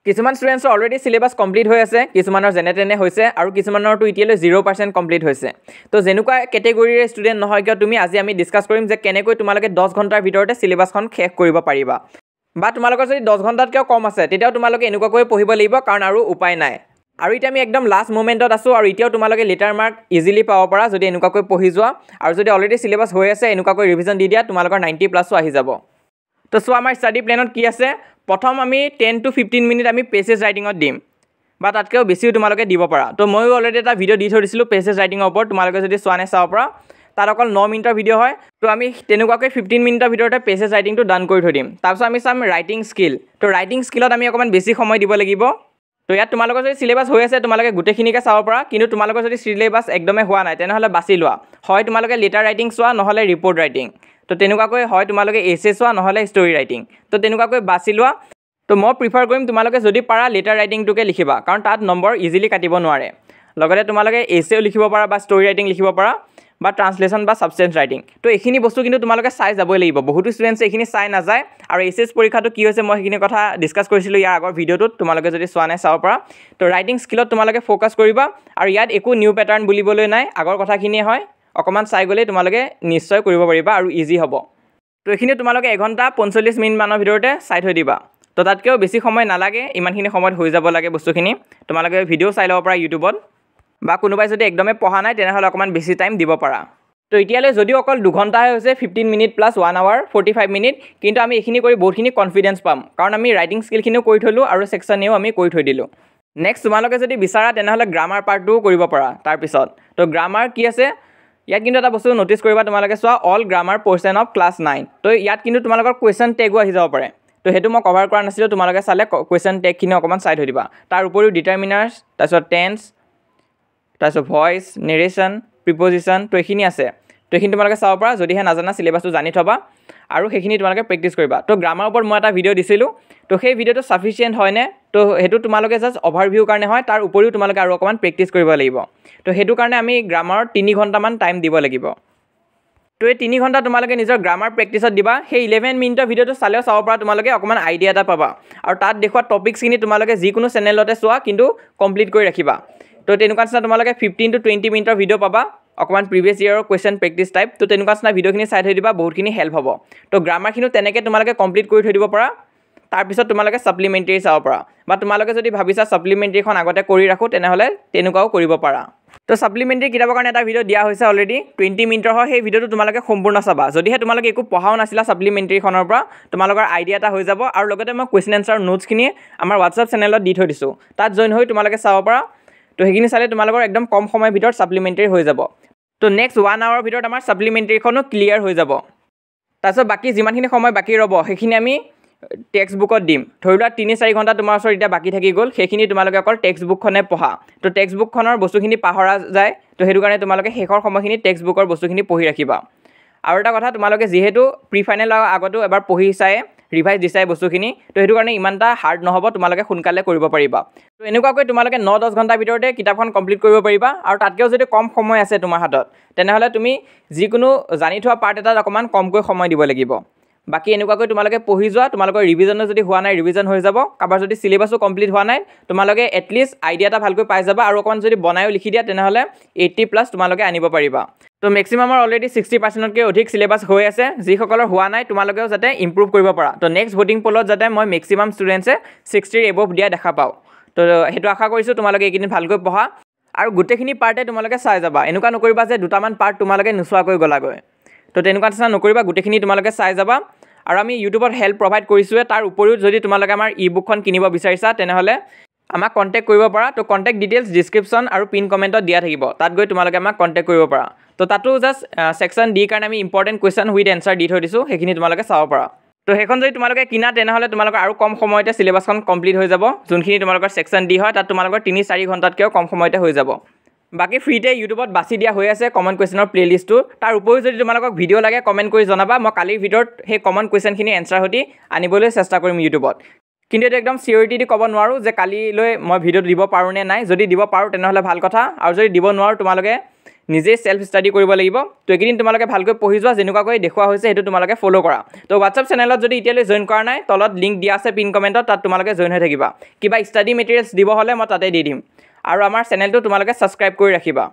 কিছুমান ষ্টুডেণ্টছৰ already syllabus complete হৈ আছে, কিছুমানৰ যেনে তেনে হৈছে আৰু কিছুমানৰতো এতিয়ালৈ 0% কমপ্লিট হৈছে। তো যেনেকুৱা কেটেগৰীৰ ষ্টুডেণ্ট নহয় কিয় তুমি আজি আমি ডিছকাছ কৰিম যে কেনেকৈ তোমালোকে 10 ঘণ্টাৰ ভিতৰতে চিলেবাছখন শেষ কৰিব পাৰিবা। বা তোমালোকৰ যদি 10 ঘণ্টাতকৈও কম আছে তেতিয়াও তোমালোকে এনেকুৱাকৈ পঢ়িব লাগিব, কাৰণ আৰু উপায় নাই। আৰু এতিয়া আমি একদম লাষ্ট মোমেণ্টত আছোঁ আৰু এতিয়াও তোমালোকে লেটাৰ মাৰ্ক ইজিলি পাব পাৰা যদি এনেকুৱাকৈ পঢ়ি যোৱা, আৰু যদি অলৰেডি চিলেবাছ হৈ আছে এনেকুৱাকৈ ৰিভিজন দি দিয়া তোমালোকৰ 90+ আহি যাব। তো চোৱা আমাৰ ষ্টাডি প্লেনত কি আছে। প্ৰথম আমি 10 to 15 মিনিট আমি পেছেজ ৰাইটিঙত দিম, বা তাতকৈও বেছিও তোমালোকে দিব পাৰা। তো ময়ো অলৰেডি এটা ভিডিঅ' দি থৈ দিছিলোঁ পেছেজ ৰাইটিঙৰ ওপৰত, তোমালোকে যদি চোৱা নাই চাব পাৰা। তাত অকল 9 মিনিটৰ ভিডিঅ' হয়। তো আমি তেনেকুৱাকৈ 15 মিনিটৰ ভিতৰতে পেছেজ ৰাইটিংটো ডান কৰি থৈ দিম। তাৰপিছত আমি চাম ৰাইটিং স্কিল। তো ৰাইটিং স্কিলত আমি অকণমান বেছি সময় দিব লাগিব। তো ইয়াত তোমালোকৰ যদি চিলেবাছ হৈ আছে তোমালোকে গোটেইখিনিকে চাব পাৰা, কিন্তু তোমালোকৰ যদি চিলেবাছ একদমেই হোৱা নাই তেনেহ'লে বাছি লোৱা। হয় তোমালোকে লেটাৰ ৰাইটিং চোৱা, নহ'লে ৰিপৰ্ট ৰাইটিং। তো তেনেকুৱাকৈ হয় তোমালোকে এছে চোৱা, নহ'লে ষ্টৰি ৰাইটিং। তো তেনেকুৱাকৈ বাছি লোৱা। তো মই প্ৰিফাৰ কৰিম তোমালোকে যদি পাৰা লেটাৰ ৰাইটিংটোকে লিখিবা, কাৰণ তাত নম্বৰ ইজিলি কাটিব নোৱাৰে। লগতে তোমালোকে এছেও লিখিব পাৰা বা ষ্টৰি ৰাইটিং লিখিব পাৰা, বা ট্ৰান্সলেশ্যন বা ছাবষ্টেঞ্চ ৰাইটিং। তো এইখিনি বস্তু কিন্তু তোমালোকে চাই যাবই লাগিব। বহুতো ষ্টুডেণ্টছে এইখিনি চাই নাযায়, আৰু এইচএছ পৰীক্ষাটো কি হৈছে মই সেইখিনি কথা ডিছকাছ কৰিছিলোঁ ইয়াৰ আগৰ ভিডিঅ'টোত, তোমালোকে যদি চোৱা নাই চাব পাৰা। তো ৰাইটিং স্কিলত তোমালোকে ফ'কাছ কৰিবা, আৰু ইয়াত একো নিউ পেটাৰ্ণ বুলিবলৈ নাই, আগৰ কথাখিনিয়ে হয়। অকণমান চাই গ'লেই তোমালোকে নিশ্চয় কৰিব পাৰিবা আৰু ইজি হ'ব। তো এইখিনি তোমালোকে 1 ঘণ্টা 45 মিনিটমানৰ ভিতৰতে চাই থৈ দিবা। তো তাতকৈও বেছি সময় নালাগে, ইমানখিনি সময়ত হৈ যাব লাগে বস্তুখিনি। তোমালোকে ভিডিঅ' চাই ল'ব পাৰা ইউটিউবত, বা কোনোবাই যদি একদমেই পঢ়া নাই তেনেহ'লে অকণমান বেছি টাইম দিব পাৰা। তো এতিয়ালৈ যদিও অকল 2 ঘণ্টাহে হৈছে, 15 মিনিট প্লাছ 1 আৱাৰ 45 মিনিট, কিন্তু আমি এইখিনি কৰি বহুতখিনি কনফিডেঞ্চ পাম, কাৰণ আমি ৰাইটিং স্কিলখিনিও কৰি থ'লোঁ আৰু ছেকশ্যনেও আমি কৰি থৈ দিলোঁ। নেক্সট তোমালোকে যদি বিচাৰা তেনেহ'লে গ্ৰামাৰ পাৰ্টটোও কৰিব পাৰা তাৰপিছত। তো গ্ৰামাৰ কি আছে ইয়াত কিন্তু এটা বস্তু ন'টিছ কৰিবা তোমালোকে, চোৱা all grammar portion of class 9। তো ইয়াত কিন্তু তোমালোকৰ কুৱেশ্যন টেগো আহি যাব পাৰে। তো সেইটো মই কভাৰ কৰা নাছিলোঁ, তোমালোকে চালে কুৱেশ্যন টেগখিনি অকণমান চাই থৈ দিবা। তাৰ উপৰিও ডিটাৰমিনাৰ্ছ, তাৰপিছত টেন্স, তাৰপিছত ভইচ, নেৰেশ্যন, প্ৰিপজিশ্যন, তো এইখিনি আছে। তো এইখিনি তোমালোকে চাব পাৰা, যদিহে নাজানা চিলেবাছটো জানি থ'বা, আৰু সেইখিনি তোমালোকে প্ৰেক্টিছ কৰিবা। তো গ্ৰামাৰৰ ওপৰত মই এটা ভিডিঅ' দিছিলোঁ, তো সেই ভিডিঅ'টো ছাফিচিয়েণ্ট হয়নে? তো সেইটো তোমালোকে জাষ্ট অভাৰভিউ কাৰণে হয়, তাৰ উপৰিও তোমালোকে আৰু অকণমান প্ৰেক্টিছ কৰিব লাগিব। তো সেইটো কাৰণে আমি গ্ৰামাৰত 3 ঘণ্টামান টাইম দিব লাগিব। তো এই 3 ঘণ্টা তোমালোকে নিজৰ গ্ৰামাৰ প্ৰেক্টিছত দিবা। সেই 11 মিনিটৰ ভিডিঅ'টো চালেও চাব পাৰা, তোমালোকে অকণমান আইডিয়া এটা পাবা। আৰু তাত দেখুওৱা টপিকছখিনি তোমালোকে যিকোনো চেনেলতে চোৱা, কিন্তু কমপ্লিট কৰি ৰাখিবা। তো তেনেকুৱা নিচিনা তোমালোকে 15 to 20 মিনিটৰ ভিডিঅ' পাবা, অকণমান প্ৰিভিয়াছ ইয়েৰৰ কুৱেশ্যন প্ৰেক্টিছ টাইপ। তো তেনেকুৱা নিচিনা ভিডিঅ'খিনি চাই থৈ দিবা, বহুতখিনি হেল্প হ'ব। তো গ্ৰামাৰখিনিও তেনেকৈ তোমালোকে কমপ্লিট কৰি থৈ দিব পাৰা। তাৰপিছত তোমালোকে ছাপ্লিমেণ্টেৰী চাব পাৰা, বা তোমালোকে যদি ভাবিছা ছাপ্লিমেণ্টেৰীখন আগতে কৰি ৰাখোঁ তেনেহ'লে তেনেকুৱাও কৰিব পাৰা। তো ছাপ্লিমেণ্টেৰী কিতাপৰ কাৰণে এটা ভিডিঅ' দিয়া হৈছে অলৰেডি, 20 মিনিটৰ হয়। সেই ভিডিঅ'টো তোমালোকে সম্পূৰ্ণ চাবা। যদিহে তোমালোকে একো পঢ়াও নাছিলা ছাপ্লিমেণ্টেৰীখনৰ পৰা, তোমালোকৰ আইডিয়া এটা হৈ যাব। আৰু লগতে মই কুৱেশ্যন এনচাৰ নোটছখিনি আমাৰ হোৱাটছআপ চেনেলত দি থৈ দিছোঁ, তাত জইন হৈ তোমালোকে চাব পাৰা। তো সেইখিনি চালে তোমালোকৰ একদম কম সময়ৰ ভিতৰত ছাপ্লিমেণ্টেৰী হৈ যাব। তো নেক্সট 1 আৱাৰৰ ভিতৰত আমাৰ ছাপ্লিমেণ্টেৰীখনো ক্লিয়াৰ হৈ যাব। তাৰপিছত বাকী যিমানখিনি সময় বাকী ৰ'ব সেইখিনি আমি টেক্সট বুকত দিম। ধৰি লোৱা 3-4 ঘণ্টা তোমাৰ ওচৰত এতিয়া বাকী থাকি গ'ল, সেইখিনি তোমালোকে অকল টেক্সট বুকখনে পঢ়া। তো টেক্সট বুকখনৰ বস্তুখিনি পাহৰা যায়, তো সেইটো কাৰণে তোমালোকে শেষৰ সময়খিনি টেক্সট বুকৰ বস্তুখিনি পঢ়ি ৰাখিবা। আৰু এটা কথা, তোমালোকে যিহেতু প্ৰি ফাইনেল আগতো এবাৰ পঢ়ি চাই ৰিভাইজ দিছাই বস্তুখিনি, তো সেইটো কাৰণে ইমান এটা হাৰ্ড নহ'ব, তোমালোকে সোনকালে কৰিব পাৰিবা। তো এনেকুৱাকৈ তোমালোকে 9-10 ঘণ্টাৰ ভিতৰতে কিতাপখন কমপ্লিট কৰিব পাৰিবা। আৰু তাতকৈও যদি কম সময় আছে তোমাৰ হাতত, তেনেহ'লে তুমি যিকোনো জানি থোৱা পাৰ্ট এটাত অকণমান কমকৈ সময় দিব লাগিব। বাকী এনেকুৱাকৈ তোমালোকে পঢ়ি যোৱা, তোমালোকৰ ৰিভিজনো যদি হোৱা নাই ৰিভিজন হৈ যাব। কাৰোবাৰ যদি চিলেবাছো কমপ্লিট হোৱা নাই, তোমালোকে এটলিষ্ট আইডিয়া এটা ভালকৈ পাই যাবা, আৰু অকণমান যদি বনায়ো লিখি দিয়া তেনেহ'লে 80+ তোমালোকে আনিব পাৰিবা। তো মেক্সিমামৰ অলৰেডি 60%তকৈ অধিক চিলেবাছ হৈ আছে। যিসকলৰ হোৱা নাই তোমালোকেও যাতে ইম্প্ৰুভ কৰিব পাৰা। তো নেক্সট ভোটিং পলত যাতে মই মেক্সিমাম ষ্টুডেণ্টছে 60 এবভ দিয়া দেখা পাওঁ। তো সেইটো আশা কৰিছোঁ তোমালোকে এইকেইদিন ভালকৈ পঢ়া, আৰু গোটেইখিনি পাৰ্টে তোমালোকে চাই যাবা। এনেকুৱা নকৰিবা যে দুটামান পাৰ্ট তোমালোকে নোচোৱাকৈ গ'লাগৈ। তো তেনেকুৱা নিচিনা নকৰিবা, গোটেইখিনি তোমালোকে চাই যাবা। আৰু আমি ইউটিউবত হেল্প প্ৰভাইড কৰিছোঁৱে, তাৰ উপৰিও যদি তোমালোকে আমাৰ ই বুকখন কিনিব বিচাৰিছা তেনেহ'লে আমাক কণ্টেক্ট কৰিব পাৰা। তো কণ্টেক্ট ডিটেইলছ ডিছক্ৰিপশ্যন আৰু পিন কমেণ্টত দিয়া থাকিব, তাত গৈ তোমালোকে আমাক কণ্টেক্ট কৰিব পাৰা। তো তাতো জাষ্ট ছেকশ্যন ডি কাৰণে আমি ইম্পৰ্টেণ্ট কুৱেশ্যন উইথ এনচাৰ দি থৈ দিছোঁ, সেইখিনি তোমালোকে চাব পাৰা। তো সেইখন যদি তোমালোকে কিনা তেনেহ'লে তোমালোকৰ আৰু কম সময়তে চিলেবাছখন কমপ্লিট হৈ যাব। যোনখিনি তোমালোকৰ ছেকশ্যন ডি হয় তাত তোমালোকৰ 3-4 ঘণ্টাতকৈও কম সময়তে হৈ যাব। বাকী ফ্ৰীতে ইউটিউবত বাছি দিয়া হৈ আছে কমন কুৱেশ্যনৰ প্লেলিষ্টটো। তাৰ উপৰিও যদি তোমালোকক ভিডিঅ' লাগে কমেণ্ট কৰি জনাবা, মই কালিৰ ভিডিঅ'ত সেই কমন কুৱেশ্যনখিনি এনচাৰ সৈতে আনিবলৈ চেষ্টা কৰিম ইউটিউবত। কিন্তু এইটো একদম চিয়ৰিটি দি ক'ব নোৱাৰোঁ যে কালিলৈ মই ভিডিঅ'টো দিব পাৰোঁ নে নাই। যদি দিব পাৰোঁ তেনেহ'লে ভাল কথা, আৰু যদি দিব নোৱাৰোঁ তোমালোকে নিজে সেলফ স্টাডি কৰিব লাগিব তো এইকেইদিন তোমালোকে ভালকৈ পঢ়ি যোৱা যেনেকুৱাকৈ দেখুৱা হৈছে সেইটো তোমালোকে ফলো কৰা তো WhatsApp চেনেলত যদি এতিয়ালৈ জয়েন কৰা নাই তলত লিংক দিয়া আছে পিন কমেন্টত তাত তোমালোকে জয়েন হৈ থাকিবা কিবা ষ্টাডি মেটেৰিয়েলছ দিব হলে মই তাতে দি দিম আৰু আমাৰ চেনেলটো তোমালোকে সাবস্ক্ৰাইব কৰি ৰাখিবা